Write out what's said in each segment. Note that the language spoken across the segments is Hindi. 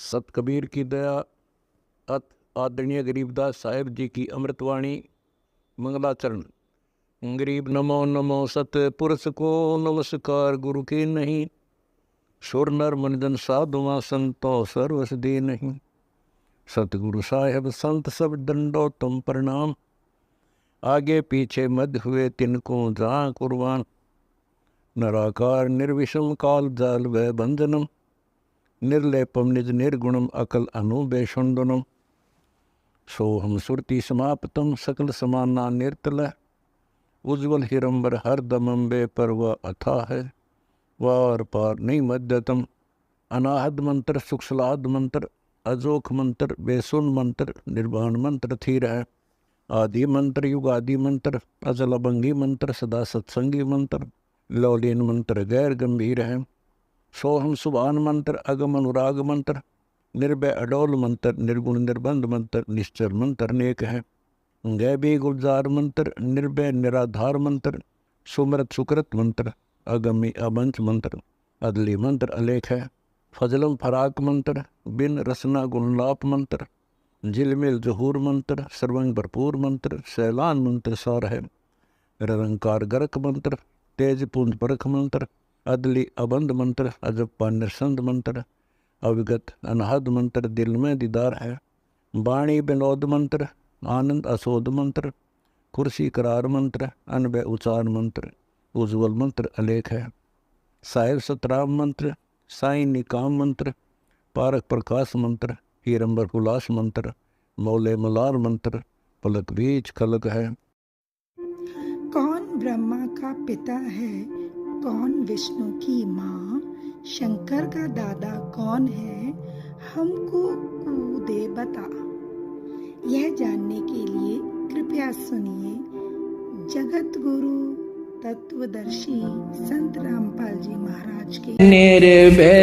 सत कबीर की दया अत आदरणीय गरीबदास साहेब जी की अमृतवाणी मंगलाचरण। गरीब नमो नमो सत पुरुष को नमस्कार गुरु के नहीं, सुर नर मनजन साधुआ संतो सर्वस दे नहीं। सतगुरु साहेब संत सब दंडो तुम प्रणाम, आगे पीछे मध्य हुए तिनको जहाँ कुर्बान। नराकार निर्विषम काल जाल व बंधनम, निर्लेपम निज निर्गुणम अकल अनुबेषुंडनम। सोहम सुरति समाप्तम सकल समाना निर्तल, उज्ज्वल हिरंबर हर दमंबे पर वह अथा है, वार पार नहीं मध्यतम। अनाहद मंत्र सुखसलाद मंत्र, अजोख मंत्र बेसुन मंत्र, निर्वाण मंत्र थीर है। आदि मंत्र युगादि मंत्र, अजल अभंगी मंत्र सदा सत्संगी मंत्र, लौलीन मंत्र गैर गंभीर है। सोहम सुभान मंत्र अगम अनुराग मंत्र, निर्भय अडोल मंत्र निर्गुण निर्बंध मंत्र, निश्चर मंत्र अनेक है। गैबी गुलजार मंत्र, निर्भय निराधार मंत्र, सुमरत सुकृत मंत्र, अगमी अबंच मंत्र, अदली मंत्र अलेख है। फजलम फराक मंत्र, बिन रसना गुणलाप मंत्र, झिलमिल जहूर मंत्र, सर्वंग भरपूर मंत्र, सैलान मंत्र सार है। निरंकार गरक मंत्र, तेज पुंज परख मंत्र, अदली अबंध मंत्र, अजप्पा निरसंद मंत्र, अविगत अनहद मंत्र, दिल में दीदार है। वाणी विनोद मंत्र, आनंद असोद मंत्र, कुर्सी करार मंत्र, अनबय उचार मंत्र, उज्ज्वल मंत्र अलेख है। साहिब सतराम मंत्र, साई निकाम मंत्र, पारक प्रकाश मंत्र, हीरंबर हुलास मंत्र, मौले मलार मंत्र, पलक बीज खलक है। कौन ब्रह्मा का पिता है, कौन विष्णु की माँ, शंकर का दादा कौन है, हमको दे बता। यह जानने के लिए कृपया सुनिए जगत गुरु तत्वदर्शी संत रामपाल जी महाराज के। निर्भय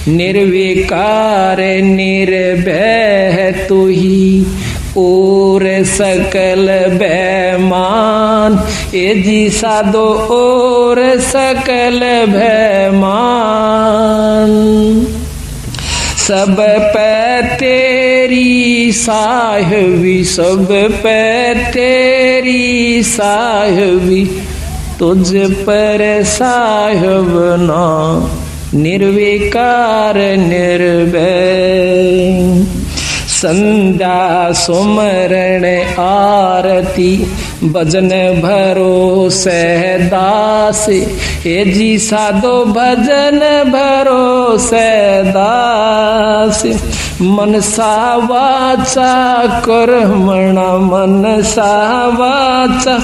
निर्विकार निर्भय तू ही और सकल भयमान, ए जी साधो और सकल भयमान। सब पे तेरी साहबी, सब पे तेरी साहबी, तुझ पर साहब ना निर्विकार निर्भय। संध्या सुमरण आरती भजन भरोसे दास, ए जी साधो भजन भरोसे दास। मनसा वाचा कर्मणा, मनसा वाचा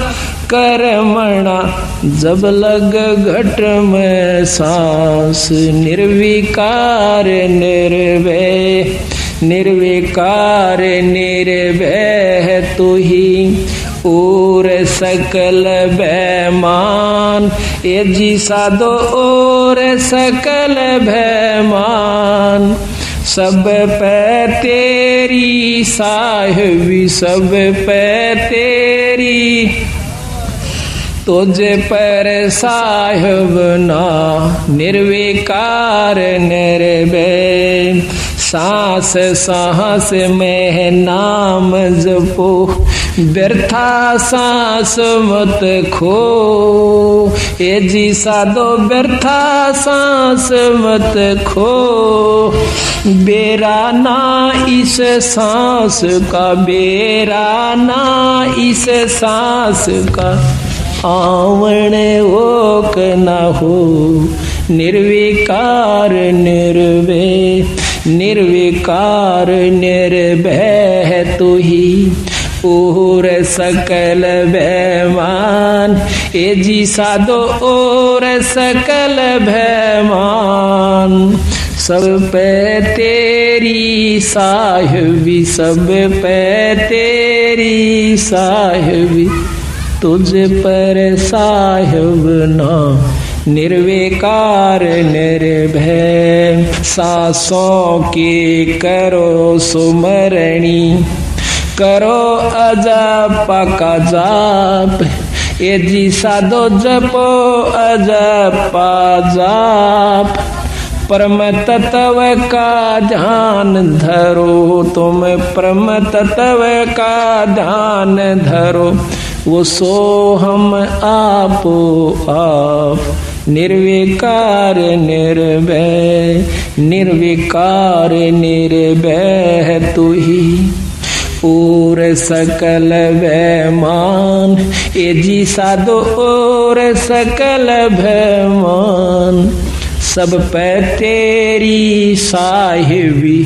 कर्मणा, जब लग घट में सांस। निर्विकार निर्भय निर्विकार निर्भय तू ही और सकल भयमान, ए जी साधो और सकल भयमान। सब पे तेरी साहबी, सब पे तेरी, तुझ पर साहब ना निर्विकार निर्भय। सांस सांस में नाम जपो, व्यर्था सांस मत खो, ए जी साधो व्यर्था सांस मत खो। बेरा ना इस सांस का, बेरा ना इस सांस का, आवण ओक न हो। निर्विकार निर्भय निर्विकार निर्भय तू ही और सकल भयमान, ए जी साधो और सकल भयमान। सब पे तेरी साहबी, सब पे तेरी साहबी, तुझ पर साहब ना निर्विकार निर्भय। सांसों की करो सुमरणी, करो अजप का जाप, ए जी साधो जपो अजप जाप। परम तत्व का ध्यान धरो, तुम परम तत्व का ध्यान धरो, वो सो हम आपो आप। निर्विकार निर्भय, निर्विकार निर्भय तू ही और सकल भयमान। ए जी साधो और सकल भयमान, सब पे तेरी साहिबी,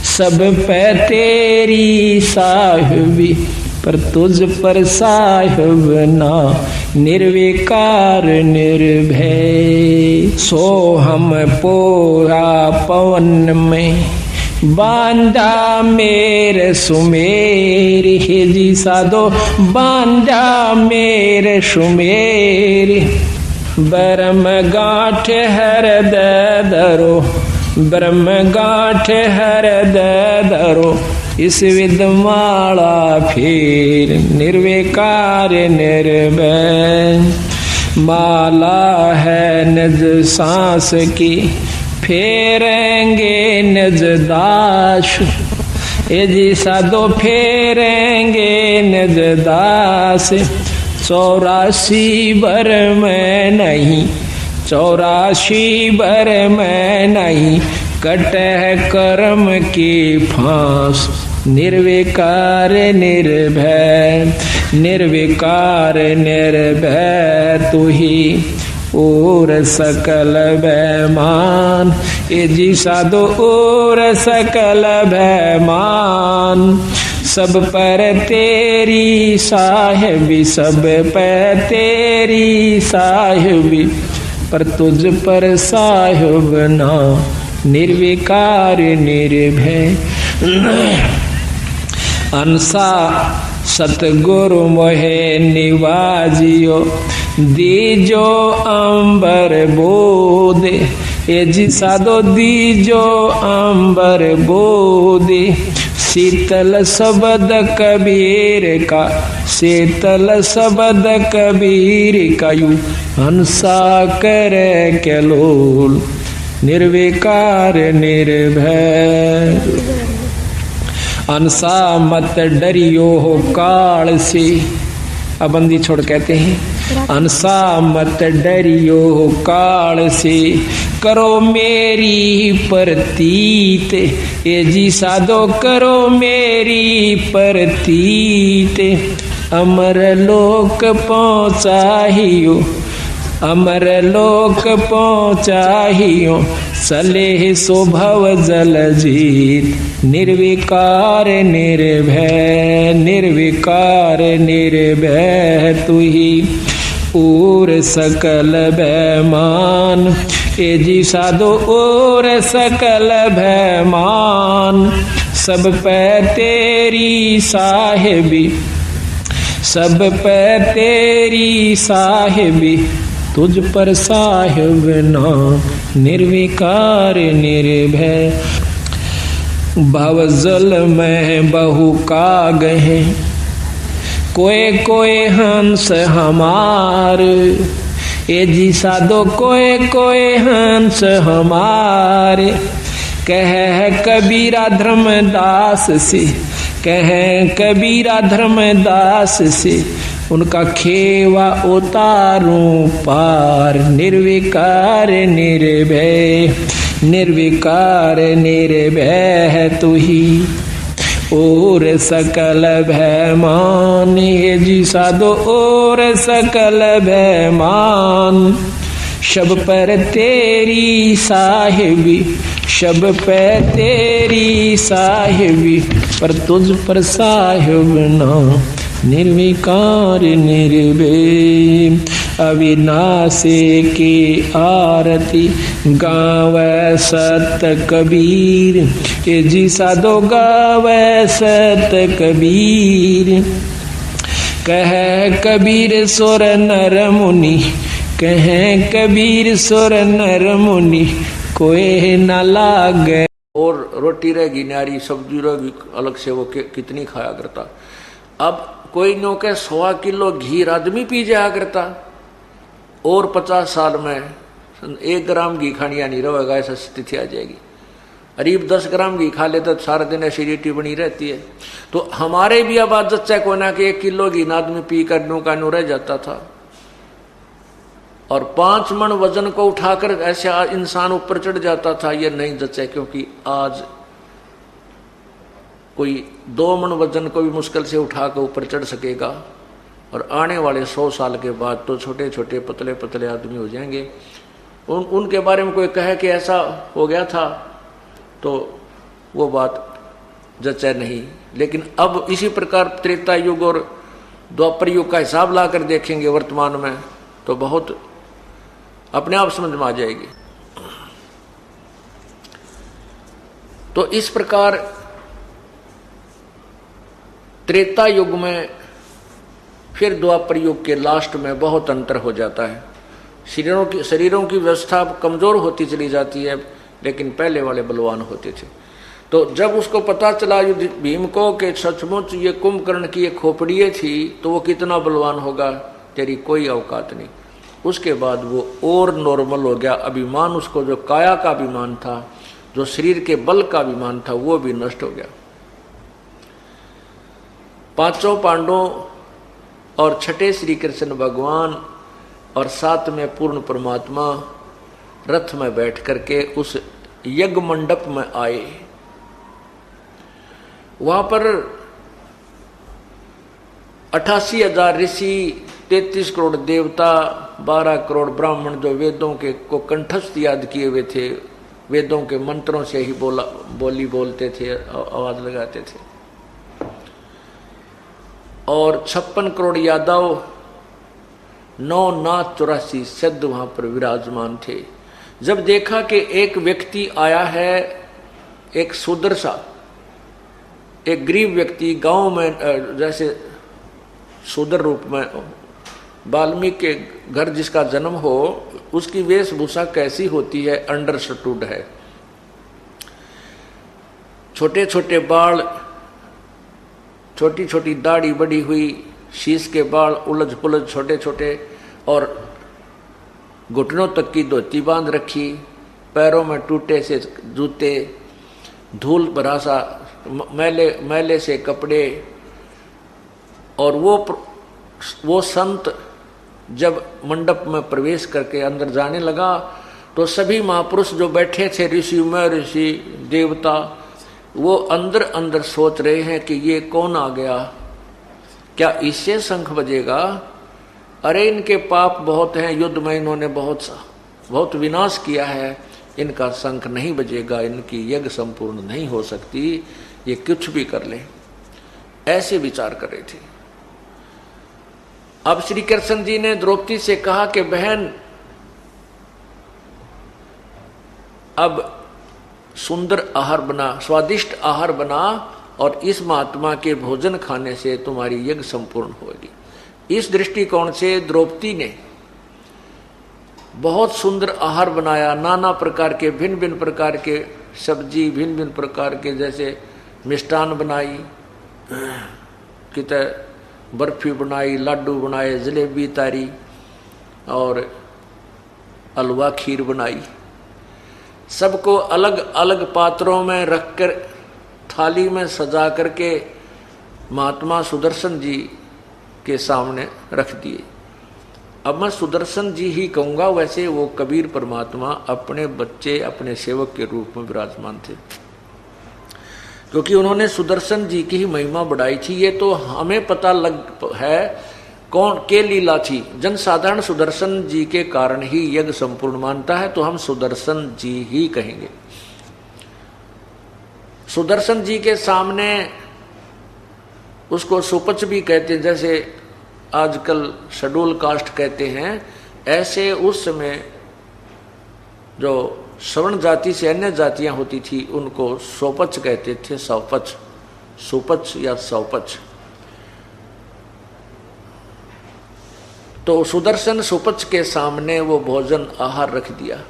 सब पे तेरी साहिबी, पर तुझ पर साहिब ना। निर्विकार निर्भय सो हम पोया पवन में, बांधा मेरे सुमेर। हे जी साधो बांधा मेरे सुमेर, ब्रह्म गांठ हृदय धरो, ब्रह्म गांठ हृदय धरो, इस विदमाला फिर। निर्विकार निर्भय माला है निज सांस की, फेरेंगे निज दास। ए जी साधो फेरेंगे निज दास, 84 भर में नहीं, 84 भर में नहीं, कटह कर्म की फांस। निर्विकार निर्भय, निर्विकार निर्भय तू ही और सकल भयमान। ए जी साधो और सकल भयमान, सब पर तेरी साहिबी, सब पर तेरी साहिबी, पर तुझ पर साहिब ना। निर्विकार निर्भय अंसा सतगुरु मोहे निवाजियो, दीजो अंबर बोधे। ए जी साधो दीजो अंबर बोधे, शीतल शब्द कबीर का, शीतल शब्द कबीर का, यू हंसा करे केलोल। निर्विकार निर्भय अंसा मत डरियो हो काल से। अब बंदी छोड़ कहते हैं, अंसा मत डरियो हो काल से, करो मेरी प्रतीत। ए जी साधो करो मेरी प्रतीत, अमर लोक पहुँचाहियो, अमर लोक पहुँचाहियो, सलेह शोभव जल जीत। निर्विकार निर्भय, निर्विकार निर्भय तू ही और सकल भयमान। ए जी साधो और सकल भयमान, सब पे तेरी साहिबी, सब पे तेरी साहिबी, तुझ पर साहिब ना। निर्विकार निर्भय भवजल में बहु काग हैं, कोई कोई हंस हमार। ए जी साधो कोई कोई हंस हमारे, कह कबीरा धर्मदास से, कह कबीरा धर्मदास से, उनका खेवा उतारूं पार। निर्विकार निर्भय, निर्विकार निर्भय तू ही और सकल भयमान। हे जी साधो और सकल भयमान, शब पर तेरी साहिबी, शब पे तेरी साहिबी, पर तुझ पर साहिब ना। निर्विकार निर्भय अविनाशी की आरती, गावे सत कबीर। ए जी साधो गावे सत कबीर, कह कबीर सुर नर मुनि, कह कबीर सुर नर मुनि, कोई न लागे। और रोटी रहेगी न्यारी, सब्जी रहेगी अलग से, वो कितनी खाया करता। अब कोई नो के 100 किलो घी आदमी पी जाया करता, और 50 साल में 1 ग्राम घी खानिया नहीं रहेगा, ऐसा स्थिति आ जाएगी। करीब 10 ग्राम घी खा लेता तो सारा दिन एसिडिटी बनी रहती है। तो हमारे भी अब आदत चेक होना कि 1 किलो घी आदमी पी कर नू का नू रह जाता था, और 5 मन वजन को उठाकर ऐसा इंसान ऊपर चढ़ जाता था। ये नहीं जचे, क्योंकि आज कोई 2 मन वजन को भी मुश्किल से उठाकर ऊपर चढ़ सकेगा, और आने वाले 100 साल के बाद तो छोटे छोटे पतले पतले आदमी हो जाएंगे। उनके बारे में कोई कहे कि ऐसा हो गया था तो वो बात जचे नहीं। लेकिन अब इसी प्रकार त्रेता युग और द्वापर युग का हिसाब लाकर देखेंगे वर्तमान में तो बहुत अपने आप समझ में आ जाएगी। तो इस प्रकार त्रेता युग में फिर द्वापर युग के लास्ट में बहुत अंतर हो जाता है। शरीरों की व्यवस्था कमजोर होती चली जाती है, लेकिन पहले वाले बलवान होते थे। तो जब उसको पता चला भीम को कि सचमुच ये कुंभकर्ण की ये खोपड़ियाँ थी तो वो कितना बलवान होगा, तेरी कोई औकात नहीं। उसके बाद वो और नॉर्मल हो गया। अभिमान उसको जो काया का अभिमान था, जो शरीर के बल का अभिमान था, वो भी नष्ट हो गया। 5 पांडवों और 6 श्री कृष्ण भगवान और 7 में पूर्ण परमात्मा रथ में बैठ करके उस यज्ञ मंडप में आए। वहां पर 88,000 ऋषि, 33 करोड़ देवता, 12 करोड़ ब्राह्मण जो वेदों के को कंठस्थ याद किए हुए थे, वेदों के मंत्रों से ही बोली बोलते थे, आवाज लगाते थे, और 56 करोड़ यादव, 9 नाथ 84 सिद्ध वहां पर विराजमान थे। जब देखा कि एक व्यक्ति आया है, एक शूद्र सा, एक गरीब व्यक्ति गांव में, जैसे शूद्र रूप में वाल्मीकि के घर जिसका जन्म हो, उसकी वेशभूषा कैसी होती है, अंडरस्टूड है। छोटे छोटे बाल, छोटी छोटी दाढ़ी बड़ी हुई, शीश के बाल उलझ पुलझ छोटे छोटे, और घुटनों तक की धोती बांध रखी, पैरों में टूटे से जूते, धूल भरा सा मैले से कपड़े। और वो संत जब मंडप में प्रवेश करके अंदर जाने लगा तो सभी महापुरुष जो बैठे थे, ऋषि में ऋषि देवता, वो अंदर अंदर सोच रहे हैं कि ये कौन आ गया, क्या इससे शंख बजेगा? अरे इनके पाप बहुत हैं, युद्ध में इन्होंने बहुत विनाश किया है, इनका शंख नहीं बजेगा, इनकी यज्ञ संपूर्ण नहीं हो सकती, ये कुछ भी कर ले, ऐसे विचार कर रहे थे। अब श्री कृष्ण जी ने द्रौपदी से कहा कि बहन, अब सुंदर आहार बना, स्वादिष्ट आहार बना, और इस महात्मा के भोजन खाने से तुम्हारी यज्ञ संपूर्ण होगी। इस दृष्टिकोण से द्रौपदी ने बहुत सुंदर आहार बनाया, नाना प्रकार के भिन्न भिन्न प्रकार के सब्जी, भिन्न भिन्न प्रकार के जैसे मिष्टान बनाई, किते बर्फी बनाई, लाडू बनाए, जलेबी तारी और हलवा खीर बनाई। सबको अलग अलग पात्रों में रखकर थाली में सजा करके महात्मा सुदर्शन जी के सामने रख दिए। अब मैं सुदर्शन जी ही कहूँगा, वैसे वो कबीर परमात्मा अपने बच्चे, अपने सेवक के रूप में विराजमान थे, क्योंकि उन्होंने सुदर्शन जी की ही महिमा बढ़ाई थी। ये तो हमें पता लग है कौन के लीला थी। जनसाधारण सुदर्शन जी के कारण ही यज्ञ संपूर्ण मानता है, तो हम सुदर्शन जी ही कहेंगे। सुदर्शन जी के सामने उसको सुपच भी कहते हैं, जैसे आजकल शेड्यूल कास्ट कहते हैं, ऐसे उस समय जो श्रवण जाति से अन्य जातियां होती थी उनको सोपच कहते थे, सौपच, सुपच या सौपच। तो सुदर्शन सुपच के सामने वो भोजन आहार रख दिया।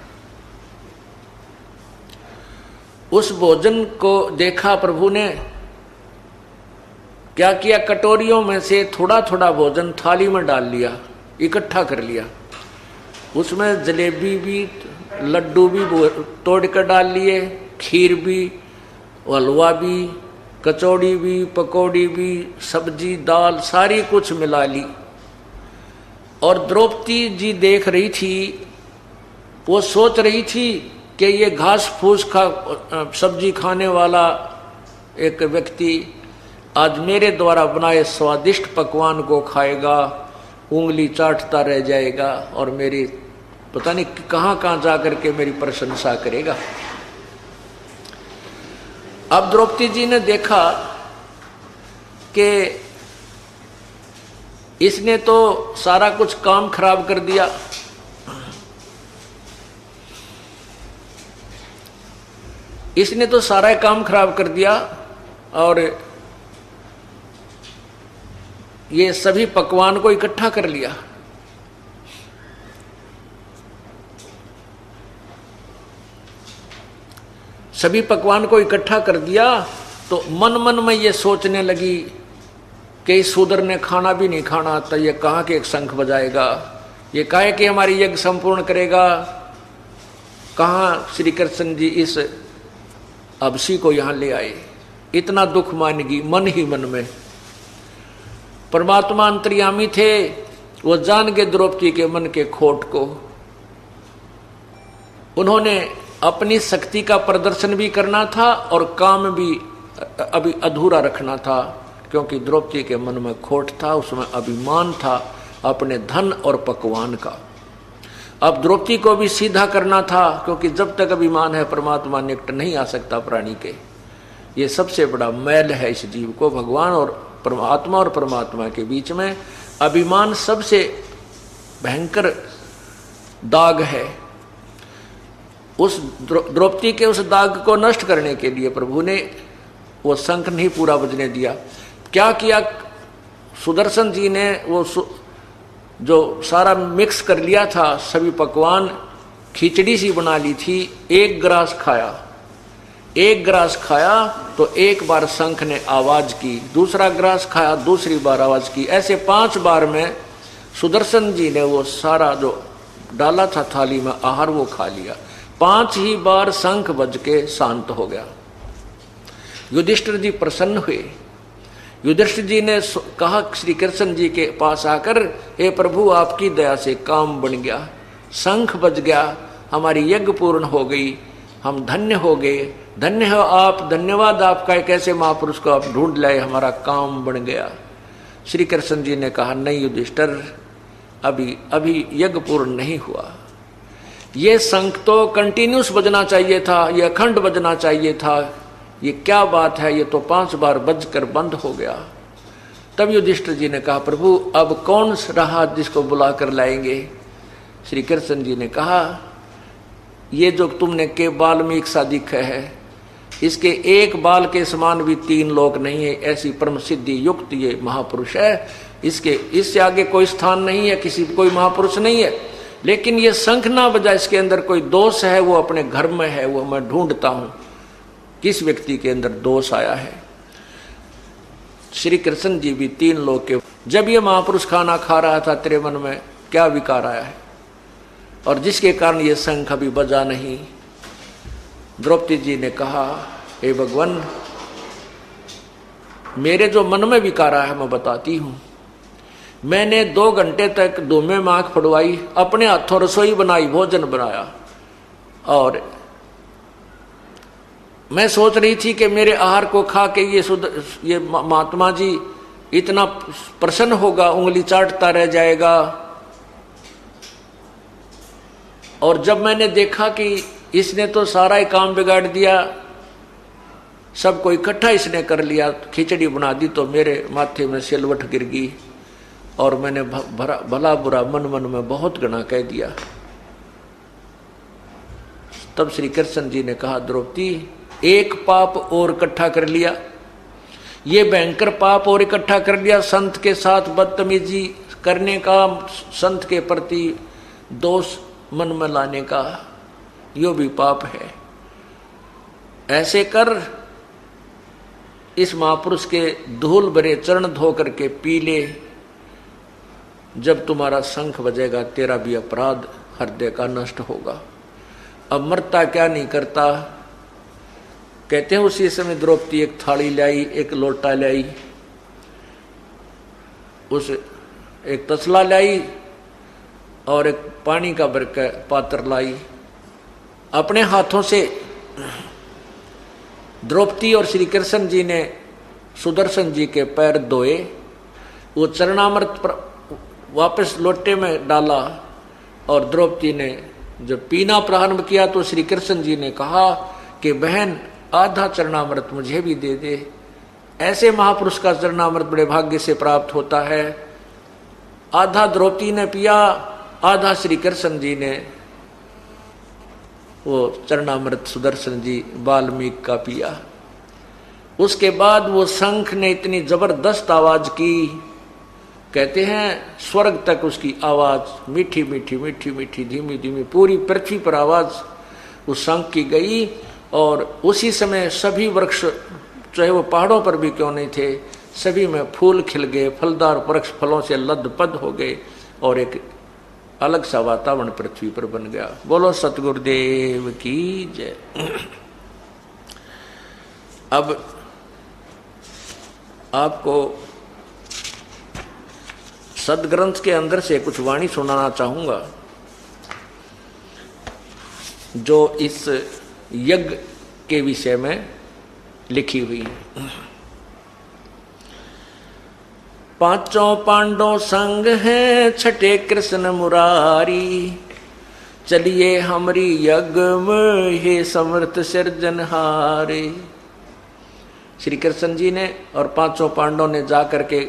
उस भोजन को देखा प्रभु ने, क्या किया, कटोरियों में से थोड़ा थोड़ा भोजन थाली में डाल लिया, इकट्ठा कर लिया, उसमें जलेबी भी, लड्डू भी तोड़ कर डाल लिए, खीर भी, हलवा भी, कचौड़ी भी, पकौड़ी भी, सब्जी दाल सारी कुछ मिला ली। और द्रौपदी जी देख रही थी, वो सोच रही थी कि ये घास फूस सब्जी खाने वाला एक व्यक्ति आज मेरे द्वारा बनाए स्वादिष्ट पकवान को खाएगा, उंगली चाटता रह जाएगा और मेरी पता नहीं कहाँ कहाँ जा करके मेरी प्रशंसा करेगा। अब द्रौपदी जी ने देखा कि इसने तो सारा कुछ काम खराब कर दिया, इसने तो सारा काम खराब कर दिया और ये सभी पकवान को इकट्ठा कर लिया। सभी पकवान को इकट्ठा कर दिया तो मन मन में ये सोचने लगी कि इस शूद्र ने खाना भी नहीं खाना तो ये कहाँ के एक शंख बजाएगा, ये काहे कि हमारी यज्ञ संपूर्ण करेगा, कहाँ श्री कृष्ण जी इस अबसी को यहां ले आए। इतना दुख मानेगी मन ही मन में। परमात्मा अंतर्यामी थे, वो जान के द्रौपदी के मन के खोट को। उन्होंने अपनी शक्ति का प्रदर्शन भी करना था और काम भी अभी अधूरा रखना था, क्योंकि द्रौपदी के मन में खोट था, उसमें अभिमान था अपने धन और पकवान का। अब द्रौपदी को भी सीधा करना था, क्योंकि जब तक अभिमान है परमात्मा निकट नहीं आ सकता प्राणी के। ये सबसे बड़ा मैल है इस जीव को। भगवान और परमात्मा के बीच में अभिमान सबसे भयंकर दाग है। उस द्रौपदी के उस दाग को नष्ट करने के लिए प्रभु ने वो शंख नहीं पूरा बजने दिया। क्या किया सुदर्शन जी ने, वो जो सारा मिक्स कर लिया था, सभी पकवान खिचड़ी सी बना ली थी, एक ग्रास खाया। एक ग्रास खाया तो एक बार शंख ने आवाज की, दूसरा ग्रास खाया दूसरी बार आवाज की, ऐसे 5 बार में सुदर्शन जी ने वो सारा जो डाला था थाली में आहार वो खा लिया। 5 ही बार शंख बज के शांत हो गया। युधिष्ठिर जी प्रसन्न हुए। युधिष्ठिर जी ने कहा श्री कृष्ण जी के पास आकर, हे प्रभु आपकी दया से काम बन गया, शंख बज गया, हमारी यज्ञ पूर्ण हो गई, हम धन्य हो गए, धन्य हो आप, धन्यवाद आपका, एक ऐसे महापुरुष को आप ढूंढ लाए, हमारा काम बन गया। श्री कृष्ण जी ने कहा नहीं युधिष्ठिर, अभी यज्ञ पूर्ण नहीं हुआ। ये शंख तो कंटिन्यूस बजना चाहिए था, ये अखंड बजना चाहिए था, ये क्या बात है, ये तो 5 बार बजकर बंद हो गया। तब युधिष्ठिर जी ने कहा प्रभु अब कौन रहा जिसको बुला कर लाएंगे। श्री कृष्ण जी ने कहा ये जो तुमने के बाल में एक सा दिखा है, इसके एक बाल के समान भी 3 लोक नहीं है, ऐसी परम सिद्धि युक्त ये महापुरुष है, इससे आगे कोई स्थान नहीं है, कोई महापुरुष नहीं है। लेकिन ये शंख ना बजा, इसके अंदर कोई दोष है, वो अपने घर में है, वो मैं ढूंढता हूं किस व्यक्ति के अंदर दोष आया है। श्री कृष्ण जी भी 3 लोक के, जब ये महापुरुष खाना खा रहा था तेरे मन में क्या विकार आया है और जिसके कारण ये शंख अभी बजा नहीं। द्रौपदी जी ने कहा हे भगवान मेरे जो मन में विकार आया है मैं बताती हूं। मैंने 2 घंटे तक धूमे में आंख फड़वाई, अपने हाथों रसोई बनाई, भोजन बनाया और मैं सोच रही थी कि मेरे आहार को खा के ये महात्मा जी इतना प्रसन्न होगा, उंगली चाटता रह जाएगा। और जब मैंने देखा कि इसने तो सारा ही काम बिगाड़ दिया, सबको इकट्ठा इसने कर लिया, खिचड़ी बना दी, तो मेरे माथे में सिलवट गिर गई और मैंने भला बुरा मन मन में बहुत गणा कह दिया। तब श्री कृष्ण जी ने कहा द्रौपदी एक पाप और इकट्ठा कर लिया, ये भयंकर पाप और इकट्ठा कर लिया, संत के साथ बदतमीजी करने का, संत के प्रति दोष मन में लाने का, यो भी पाप है। ऐसे कर इस महापुरुष के धूल भरे चरण धो करके पी ले, जब तुम्हारा शंख बजेगा तेरा भी अपराध हृदय का नष्ट होगा। अब मरता क्या नहीं करता। कहते हैं उसी समय द्रौपदी एक थाली लाई, एक लोटा लाई, उस एक तसला लाई और एक पानी का बरका पात्र लाई। अपने हाथों से द्रौपदी और श्री कृष्ण जी ने सुदर्शन जी के पैर धोए, वो चरणामृत वापस लोटे में डाला और द्रौपदी ने जब पीना प्रारंभ किया तो श्री कृष्ण जी ने कहा कि बहन आधा चरणामृत मुझे भी दे दे। ऐसे महापुरुष का चरणामृत बड़े भाग्य से प्राप्त होता है। आधा द्रौपदी ने पिया, आधा श्री कृष्ण जी ने वो चरणामृत सुदर्शन जी वाल्मीकि का पिया। उसके बाद वो शंख ने इतनी जबरदस्त आवाज की, कहते हैं स्वर्ग तक उसकी आवाज मीठी मीठी मीठी मीठी धीमी धीमी पूरी पृथ्वी पर आवाज उस शंख की गई। और उसी समय सभी वृक्ष, चाहे वो पहाड़ों पर भी क्यों नहीं थे, सभी में फूल खिल गए, फलदार वृक्ष फलों से लदपद हो गए और एक अलग सा वातावरण पृथ्वी पर बन गया। बोलो सतगुरुदेव की जय। अब आपको सदग्रंथ के अंदर से कुछ वाणी सुनाना चाहूंगा जो इस यज्ञ के विषय में लिखी हुई है। पांचों पांडव संग हैं, छठे कृष्ण मुरारी, चलिए हमरी यज्ञ में हे समर्थ सिरजनहारे। श्री कृष्ण जी ने और पांचों पांडवों ने जाकर के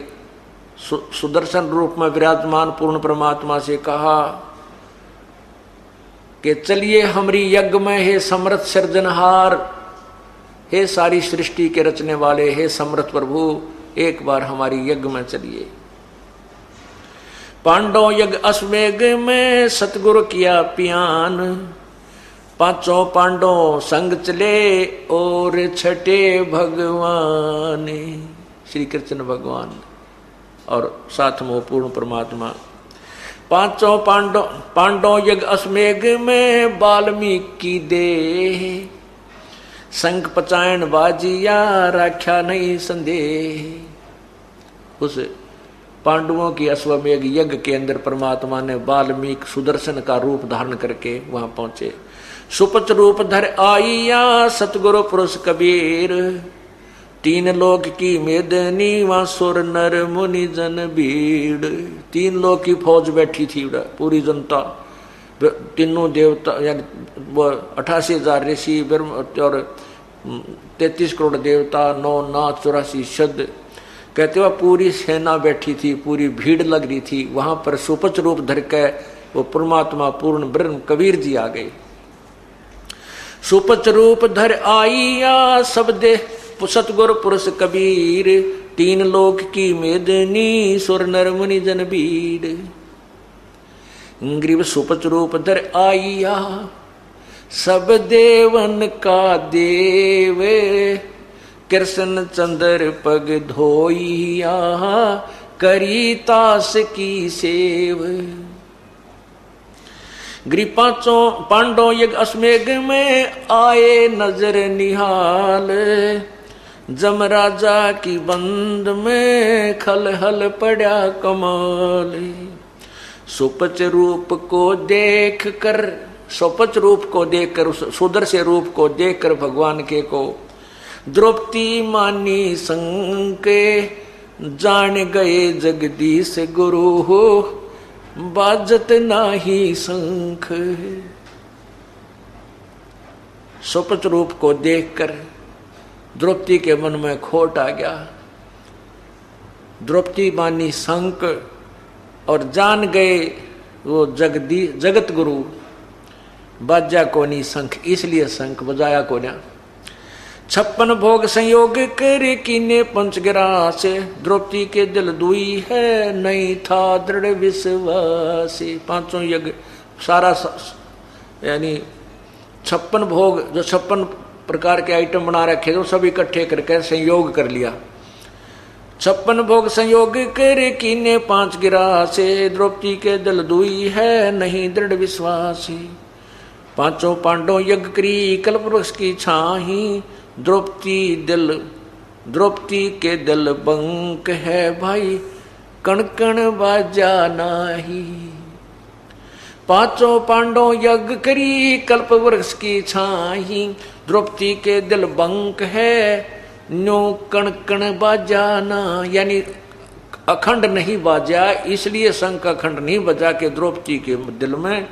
सुदर्शन रूप में विराजमान पूर्ण परमात्मा से कहा कि चलिए हमरी यज्ञ में हे समर्थ सिरजनहार, हे सारी सृष्टि के रचने वाले, हे समर्थ प्रभु, एक बार हमारी यज्ञ में चलिए। पांडव यज्ञ अश्वमेघ में सतगुरु किया पियान, पांचों पांडव संग चले और छठे भगवान, श्री कृष्ण भगवान और साथ में पूर्ण परमात्मा। पांचों पांडव यज्ञ अश्वमेघ में वाल्मीकि दे, शंख पचायन बाजिया राख्या नहीं संदेह। उस पांडवों की अश्वमेघ यज्ञ के अंदर परमात्मा ने वाल्मीकि सुदर्शन का रूप धारण करके वहां पहुंचे। सुपच रूप धर आइया सतगुरु पुरुष कबीर, तीन लोक की मेदनी वहां सुर नर मुनि जन भीड़। तीन लोक की फौज बैठी थी, पूरी जनता, तीनों देवता यानी 88,000 ऋषि और 33 करोड़ देवता, 9 नाथ 84 शब्द, कहते हुआ पूरी सेना बैठी थी, पूरी भीड़ लग रही थी। वहां पर सुपच रूप धर के वो परमात्मा पूर्ण ब्रह्म कबीर जी आ गए। सुपच रूप धर आइया सब दे सतगुरु पुरुष कबीर, तीन लोक की मेदनी सुर नर मुनि जन भीड़। ग्रीव सुपच रूप धर आइया सब देवन का देव, कृष्ण चंद्र पग धोइया करी तास की सेव। ग्रीव पांचों पांडव यज्ञ अश्वमेघ में आए नजर निहाल, जम राजा की बंद में खल हल पड़ा कमाल। सुपच रूप को देख कर, सुपच रूप को देखकर, सुदर्शन रूप को देखकर भगवान के को द्रौपदी मानी संके, जान गए जगदीश गुरु हो बाजत नाही शंख। सुपच रूप को देखकर द्रौपदी के मन में खोट आ गया। द्रौपदी मानी शंख और जान गए वो जगत गुरु बाजा को नहीं शंख, इसलिए शंख बजाया को ना। 56 भोग संयोग कर कीने पंचग्रास, द्रौपदी के दिल दुई है नहीं था दृढ़ विश्वास। पांचों यज्ञ सारा यानी 56 भोग जो 56 प्रकार के आइटम बना रखे तो सब इकट्ठे करके संयोग कर लिया। 56 भोग संयोग कर कीने 5 गिरासे, द्रौपदी के दिल दुई है नहीं दृढ़ विश्वास। 5 पांडव यज्ञ करी कल्प वृक्ष की छाही, द्रौपदी के दिल बंक है भाई कण कण बाजा नाही। 5 पांडव यज्ञ करी कल्प वृक्ष की छाही, द्रौपदी के दिल बंक है न्यो कण कण बाजा ना, यानी अखंड नहीं बाजा, इसलिए शंख अखंड नहीं बजा के द्रौपदी के दिल में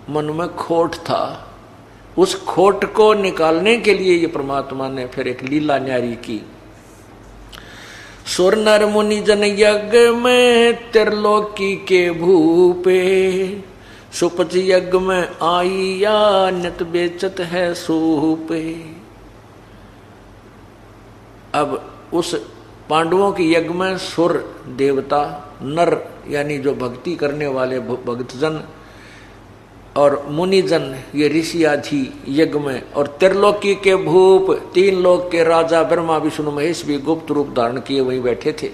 मन में खोट था। उस खोट को निकालने के लिए ये परमात्मा ने फिर एक लीला न्यारी की। सुर नर मुनि जन यज्ञ में त्रिलोकी के भूपे, सुपच यज्ञ में आई या नित बेचत है सूपे। अब उस पांडवों के यज्ञ में सुर देवता, नर यानी जो भक्ति करने वाले भक्तजन, और मुनिजन ये ऋषि आदि यज्ञ में, और त्रिलोकी के भूप 3 लोक के राजा ब्रह्मा विष्णु महेश भी गुप्त रूप धारण किए वहीं बैठे थे।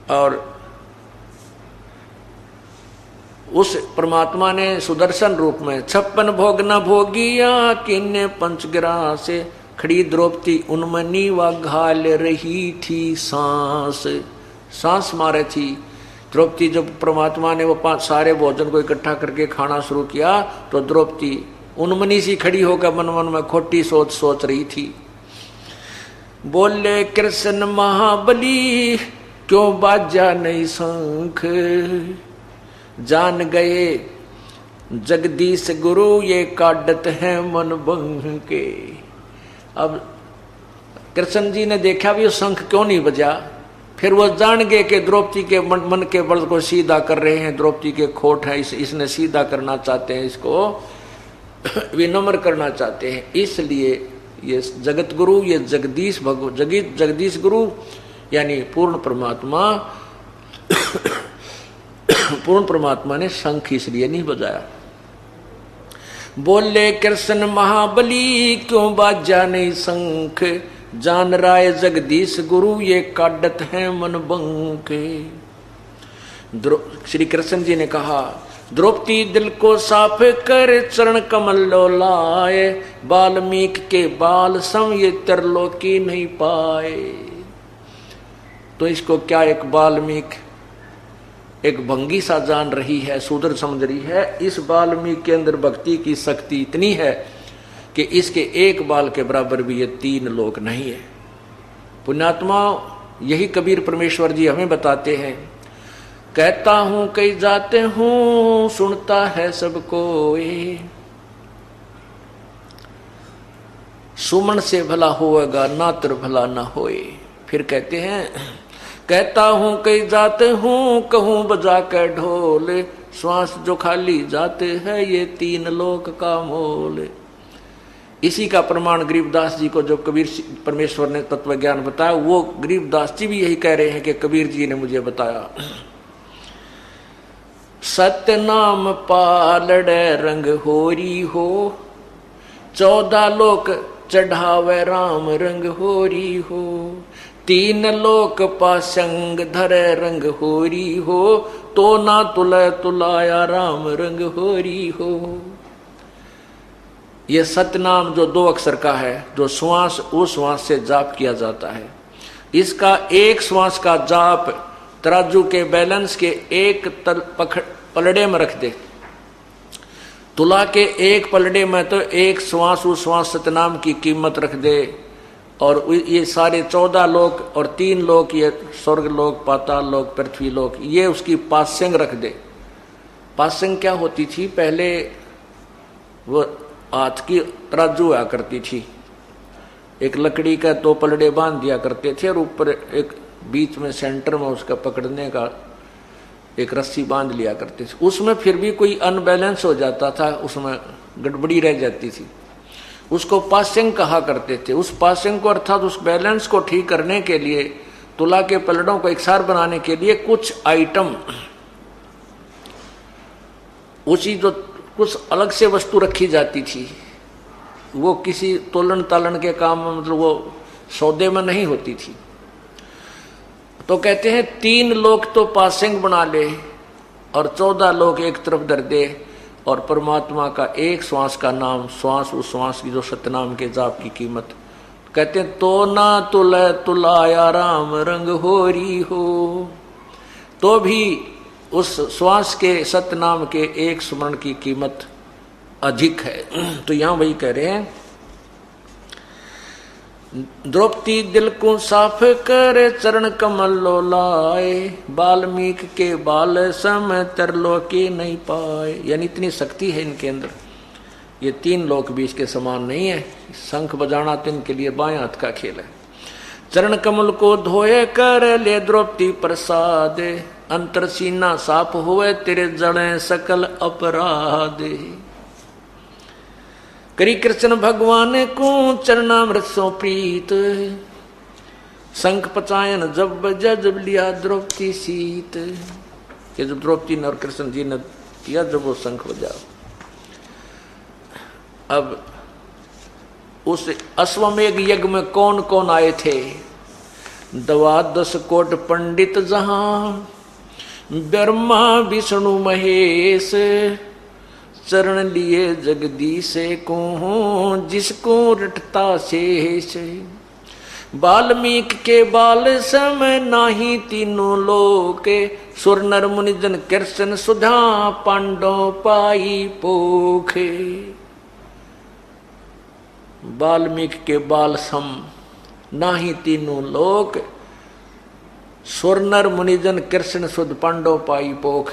और उस परमात्मा ने सुदर्शन रूप में 56 भोग न भोगिया किन्ने 5 गिरासे, खड़ी द्रौपदी उन्मनी व घाल रही थी सांस मारे थी। द्रौपदी जब परमात्मा ने वो 5 सारे भोजन को इकट्ठा करके खाना शुरू किया तो द्रौपदी उन्मनी सी खड़ी होकर मन मन में खोटी सोच रही थी। बोले कृष्ण महाबली क्यों बाजा नहीं शंख, जान गए जगदीश गुरु ये काटत है मन बंग के। अब कृष्ण जी ने देखा भी शंख क्यों नहीं बजा, फिर वो जान गए कि द्रौपदी के मन के बल को सीधा कर रहे हैं, द्रौपदी के खोट है, इसने सीधा करना चाहते हैं, इसको विनम्र करना चाहते हैं। इसलिए ये जगत गुरु, ये जगदीश गुरु यानी पूर्ण परमात्मा ने शंख इसलिए नहीं बजाया। बोले कृष्ण महाबली क्यों बाजा नहीं शंख, जान राय जगदीश गुरु ये काटत है मन बंके। श्री कृष्ण जी ने कहा द्रौपदी दिल को साफ कर चरण कमल लो लाए, वाल्मीकि के बाल सम ये त्रिलोकी नहीं पाए। तो इसको क्या एक वाल्मीकि एक भंगी सा जान रही है, शूद्र समझ रही है। इस वाल्मीकि के अंदर भक्ति की शक्ति इतनी है कि इसके एक बाल के बराबर भी ये 3 लोक नहीं है। पुण्यात्मा यही कबीर परमेश्वर जी हमें बताते हैं, कहता हूं कई जाते हूं सुनता है सबको, सुमन से भला होएगा नातर भला ना होए। फिर कहते हैं कहता हूं कई जाते हूं कहूं बजा कर ढोल, श्वास जो खाली जाते हैं ये 3 लोक का मोल। इसी का प्रमाण गरीबदास जी को जब कबीर परमेश्वर ने तत्व ज्ञान बताया, वो गरीबदास जी भी यही कह रहे हैं कि कबीर जी ने मुझे बताया। सत्य नाम पालड़े रंग होरी हो, 14 लोक चढ़ावे राम रंग होरी हो, 3 लोक पासंग धरे रंग होरी हो, तो ना तुले तुलाया राम रंग होरी हो। ये सतनाम जो 2 अक्षर का है, जो श्वास उस श्वास से जाप किया जाता है, इसका एक श्वास का जाप तराजू के बैलेंस के एक पलड़े में रख दे, तुला के एक पलड़े में तो एक श्वास उस श्वास सतनाम की कीमत रख दे, और ये सारे 14 लोक और 3 लोक, ये स्वर्ग लोक, पाताल लोक, पृथ्वी लोक, ये उसकी पास्यंग रख दे। पास्यंग क्या होती थी? पहले वो हाथ की तराजू हुआ करती थी, एक लकड़ी का 2 पलड़े बांध दिया करते थे और ऊपर एक बीच में सेंटर में उसका पकड़ने का एक रस्सी बांध लिया करते थे। उसमें फिर भी कोई अनबैलेंस हो जाता था, उसमें गड़बड़ी रह जाती थी, उसको पास्यंग कहा करते थे। उस पास्यंग को अर्थात उस बैलेंस को ठीक करने के लिए, तुला के पलड़ों को एकसार बनाने के लिए कुछ आइटम, उसी जो कुछ अलग से वस्तु रखी जाती थी, वो किसी तोलन तालन के काम में, मतलब वो सौदे में नहीं होती थी। तो कहते हैं 3 लोक तो पासिंग बना ले और 14 लोक एक तरफ धर दे, और परमात्मा का एक श्वास का नाम, श्वास उस श्वास की जो सतनाम के जाप की कीमत। कहते हैं तो ना तुलय तुलाया राम रंग होरी हो, तो भी उस श्वास के सतनाम के एक स्मरण की कीमत अधिक है। तो यहां वही कह रहे हैं, द्रौपदी दिल को साफ कर चरण कमल लो लाए, बाल्मीक के बाल सम तरलो के नहीं पाए। यानी इतनी शक्ति है इनके अंदर, ये 3 लोक भी इसके समान नहीं है। शंख बजाना तो इनके लिए बाएं हाथ का खेल है। चरण कमल को धोए कर ले द्रौपदी प्रसाद, अंतर सीना साफ हुए तेरे जड़े सकल अपराध। करी कृष्ण भगवान को चरणामृत सो प्रीत, शंख पचायन जब जब लिया द्रौपदी सीत। ये जब द्रौपदी ने और कृष्ण जी ने किया जब वो शंख बजा। अब उस अश्वमेघ यज्ञ में कौन कौन आए थे? 12 कोट पंडित जहां, ब्रह्मा विष्णु महेश, चरण लिए जगदीश को जिसको रटता शेष। वाल्मीक के बाल सम नाही तीनों लोक, सुर नर मुनि जन कृष्ण सुधा पांडव पाई पोखे। वाल्मीक के बाल सम नाही तीनों लोक, सुर नर मुनिजन कृष्ण सुध पांडव पाई पोख।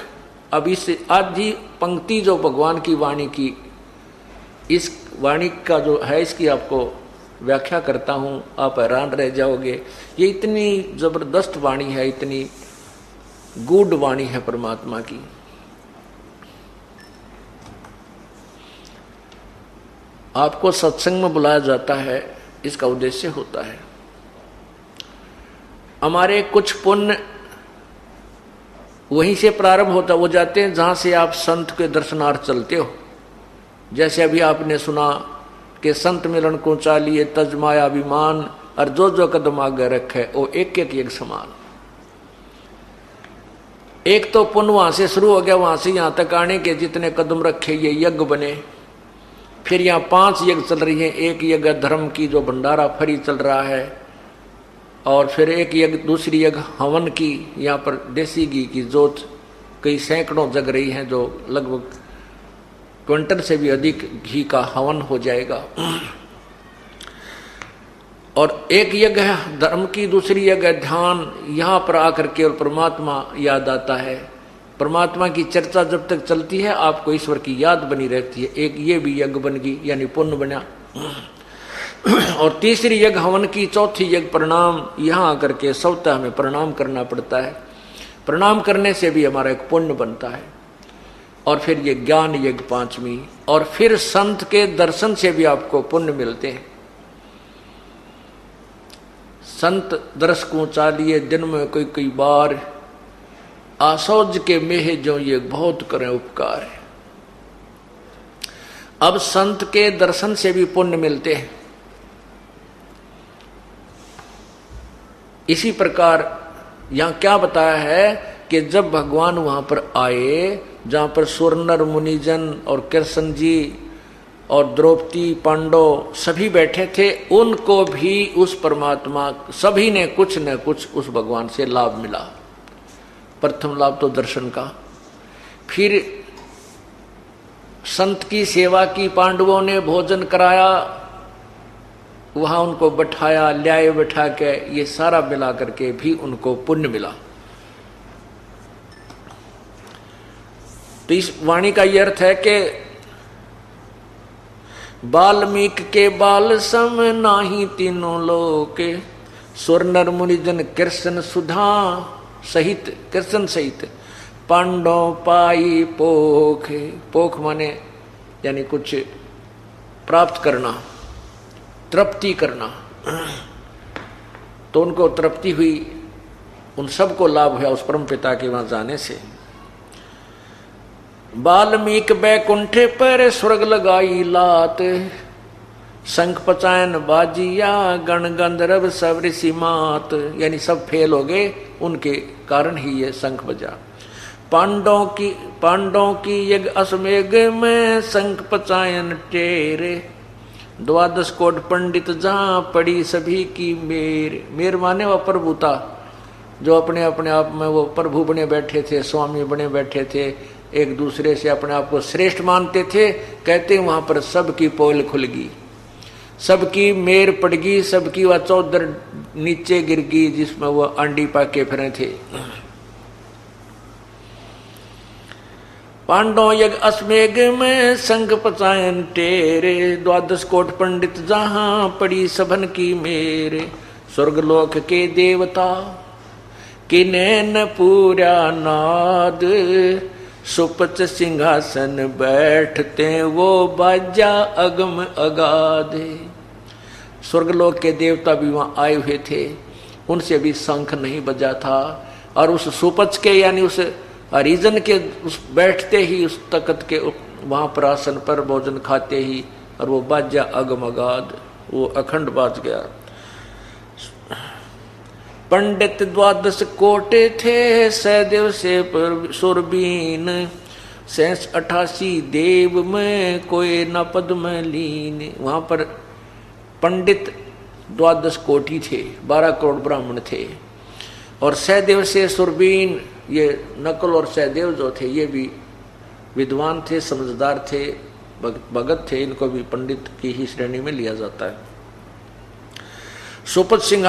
अब इस आधी पंक्ति जो भगवान की वाणी की, इस वाणी का जो है इसकी आपको व्याख्या करता हूं, आप हैरान रह जाओगे। ये इतनी जबरदस्त वाणी है, इतनी गूढ़ वाणी है परमात्मा की। आपको सत्संग में बुलाया जाता है, इसका उद्देश्य होता है हमारे कुछ पुण्य वहीं से प्रारंभ होता हो जाते हैं जहां से आप संत के दर्शनार्थ चलते हो। जैसे अभी आपने सुना कि संत मिलन को चालिए तजमाया अभिमान, और जो जो कदम आगे रखे वो एक एक एक समान। एक तो पुण्य वहां से शुरू हो गया, वहां से यहां तक आने के जितने कदम रखे ये यज्ञ बने। फिर यहाँ 5 यज्ञ चल रही हैं। एक यज्ञ धर्म की जो भंडारा फरी चल रहा है, और फिर एक यज्ञ दूसरी यज्ञ हवन की, यहाँ पर देसी घी की जोत कई सैकड़ों जग रही हैं, जो लगभग क्विंटल से भी अधिक घी का हवन हो जाएगा। और एक यज्ञ है धर्म की, दूसरी यज्ञ ध्यान। यहाँ पर आकर के और परमात्मा याद आता है। परमात्मा की चर्चा जब तक चलती है आपको ईश्वर की याद बनी रहती है। एक ये भी यज्ञ बन गई, यानी पुण्य बना। और तीसरी यज्ञ हवन की, चौथी यज्ञ प्रणाम। यहाँ आकर के स्वतः हमें प्रणाम करना पड़ता है। प्रणाम करने से भी हमारा एक पुण्य बनता है। और फिर ये ज्ञान यज्ञ 5वीं, और फिर संत के दर्शन से भी आपको पुण्य मिलते हैं। संत दर्श को चालिए दिन में कोई कई बार, आसौज के मेह जो ये बहुत करें उपकार है। अब संत के दर्शन से भी पुण्य मिलते हैं। इसी प्रकार यहां क्या बताया है कि जब भगवान वहां पर आए, जहां पर सुर नर मुनिजन और कृष्ण जी और द्रौपदी पांडव सभी बैठे थे, उनको भी उस परमात्मा, सभी ने कुछ न कुछ उस भगवान से लाभ मिला। प्रथम लाभ तो दर्शन का, फिर संत की सेवा की, पांडवों ने भोजन कराया, वहां उनको बैठाया, ल्याए बैठा के, ये सारा मिला करके भी उनको पुण्य मिला। तो इस वाणी का यह अर्थ है कि वाल्मीक के बाल सम नाही तीनों लोक, सुर नर मुनिजन कृष्ण सुधा सहित, कृष्ण सहित पांडव पाई पोख। पोख माने यानी कुछ प्राप्त करना, तृप्ति करना। तो उनको तृप्ति हुई, उन सबको लाभ हुआ उस परम पिता के वहां जाने से। वाल्मीक बैकुंठे पर स्वर्ग लगाई लात, शंख पचायन बाजिया गण गंधर्व सब ऋषि मात, यानी सब फेल हो गए, उनके कारण ही ये शंख बजा। पांडवों की यज्ञ अश्वमेघ में शंख पचायन टेरे, 12 कोट पंडित जहां पड़ी सभी की मेर माने वह प्रभु था, जो अपने अपने आप में वो प्रभु बने बैठे थे, स्वामी बने बैठे थे, एक दूसरे से अपने आप को श्रेष्ठ मानते थे। कहते वहां पर सबकी पोल खुल गई, सबकी मेर पड़ गई, सबकी वह चौदर नीचे गिर गई जिसमें वह अंडी पाके फिरे थे। पांडव यज्ञ अश्वमेघ में शंख पचायन टेरे, 12 कोट पंडित जहां पड़ी सभन की मेरे, स्वर्गलोक के देवता किनेन पूरा नाद, सुपच सिंहासन बैठते वो बाजा अगम अगाधे। स्वर्गलोक के देवता भी वहां आए हुए थे, उनसे भी शंख नहीं बजा था, और उस सुपच के यानी उस हरिजन के उस बैठते ही उस तख्त के वहां पर आसन पर भोजन खाते ही, और वो बाजा अगम अगाध, वो अखंड बाज गया। पंडित 12 कोटे थे सहदेव से सुरबीन, 88 देव में कोई न पद में लीन। वहां पर पंडित 12 कोटि थे, 12 करोड़ ब्राह्मण थे, और सहदेव से सुरबीन, ये नकुल और सहदेव जो थे ये भी विद्वान थे, समझदार थे, भगत थे, इनको भी पंडित की ही श्रेणी में लिया जाता है। सुपत सिंह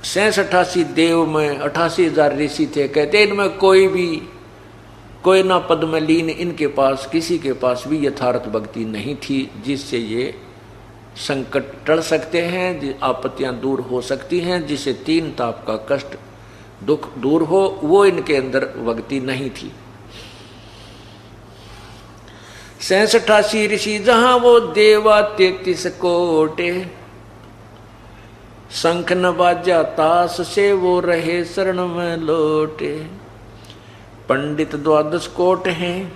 86 देव में 88,000 ऋषि थे। कहते इनमें कोई ना पद में लीन, इनके पास किसी के पास भी यथार्थ भक्ति नहीं थी जिससे ये संकट टल सकते हैं, आपत्तियां दूर हो सकती हैं, जिससे 3 ताप का कष्ट दुख दूर हो, वो इनके अंदर भक्ति नहीं थी। 86 ऋषि जहां वो देवा 33 कोटे, शंख न बाजा तास से वो रहे शरण में लोटे। पंडित 12 कोट हैं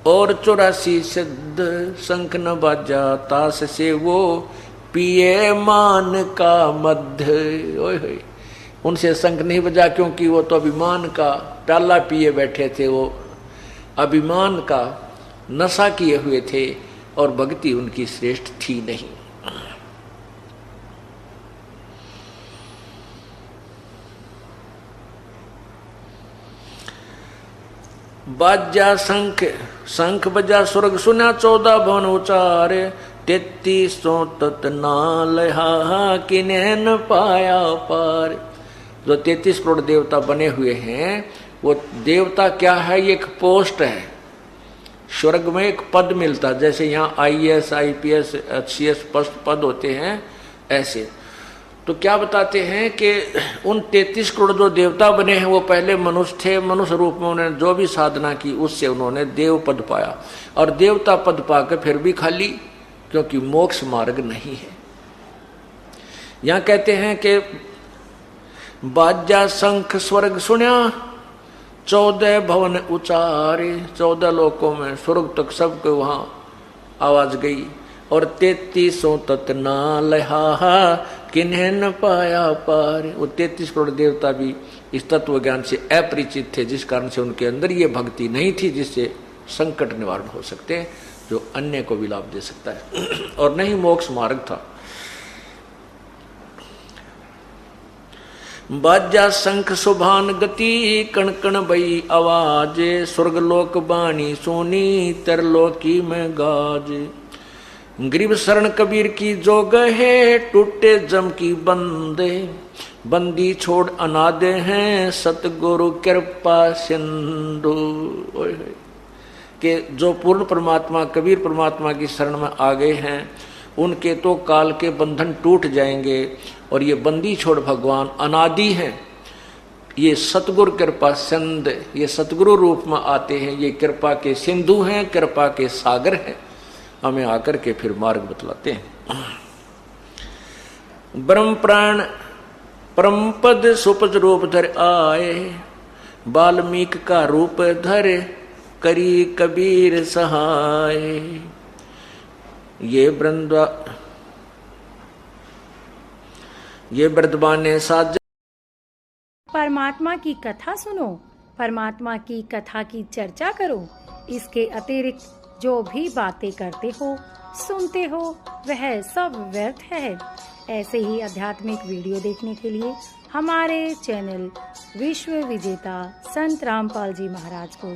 और 84 सिद्ध, शंख न बाजा तास से वो पिए मान का मध्य। ओए होए, उनसे शंख नहीं बजा क्योंकि वो तो अभिमान का प्याला पिए बैठे थे, वो अभिमान का नशा किए हुए थे, और भक्ति उनकी श्रेष्ठ थी नहीं। बाजा शंख बजा स्वर्ग सुना, 14 भवन उचारे, 33 तत् नाल हा किन्हें न पाया पार। जो 33 करोड़ देवता बने हुए हैं, वो देवता क्या है, ये एक पोस्ट है, स्वर्ग में एक पद मिलता, जैसे यहाँ IAS IPS HCS पद होते हैं, ऐसे। तो क्या बताते हैं कि उन 33 करोड़ जो देवता बने हैं वो पहले मनुष्य थे, मनुष्य रूप में उन्होंने जो भी साधना की उससे उन्होंने देव पद पाया, और देवता पद पाकर फिर भी खाली, क्योंकि मोक्ष मार्ग नहीं है। यहाँ कहते हैं कि बाजा शंख स्वर्ग सुन्या, 14 भवन उचारे, 14 लोकों में स्वर्ग तक सबको वहां आवाज गई, और 33 तत् नाल हा किन्हें न पाया पार। वो 33 करोड़ देवता भी इस तत्व ज्ञान से अपरिचित थे, जिस कारण से उनके अंदर ये भक्ति नहीं थी जिससे संकट निवारण हो सकते हैं, जो अन्य को भी लाभ दे सकता है, और नहीं मोक्ष मार्ग था। बाजा शंख सुभान गति, कण कण भई आवाज, स्वर्गलोक बाणी सोनी, तरलोकी में गाज। गरीब शरण कबीर की जो गहे, टूटे जम की बंदे, बंदी छोड़ अनादे हैं, सतगुरु कृपा सिंधु। के जो पूर्ण परमात्मा कबीर परमात्मा की शरण में आ गए हैं, उनके तो काल के बंधन टूट जाएंगे, और ये बंदी छोड़ भगवान अनादि हैं, ये सतगुरु कृपा सिंध, ये सतगुरु रूप में आते हैं, ये कृपा के सिंधु हैं, कृपा के सागर हैं, हमें आकर के फिर मार्ग बतलाते हैं। ब्रह्म प्राण परम पद सुपज रूप धर आए, वाल्मीकि का रूप धर करी कबीर सहाय। ये वृंदावन साज। परमात्मा की कथा सुनो, परमात्मा की कथा की चर्चा करो। इसके अतिरिक्त जो भी बातें करते हो, सुनते हो, वह सब व्यर्थ है। ऐसे ही आध्यात्मिक वीडियो देखने के लिए हमारे चैनल विश्व विजेता संत रामपाल जी महाराज को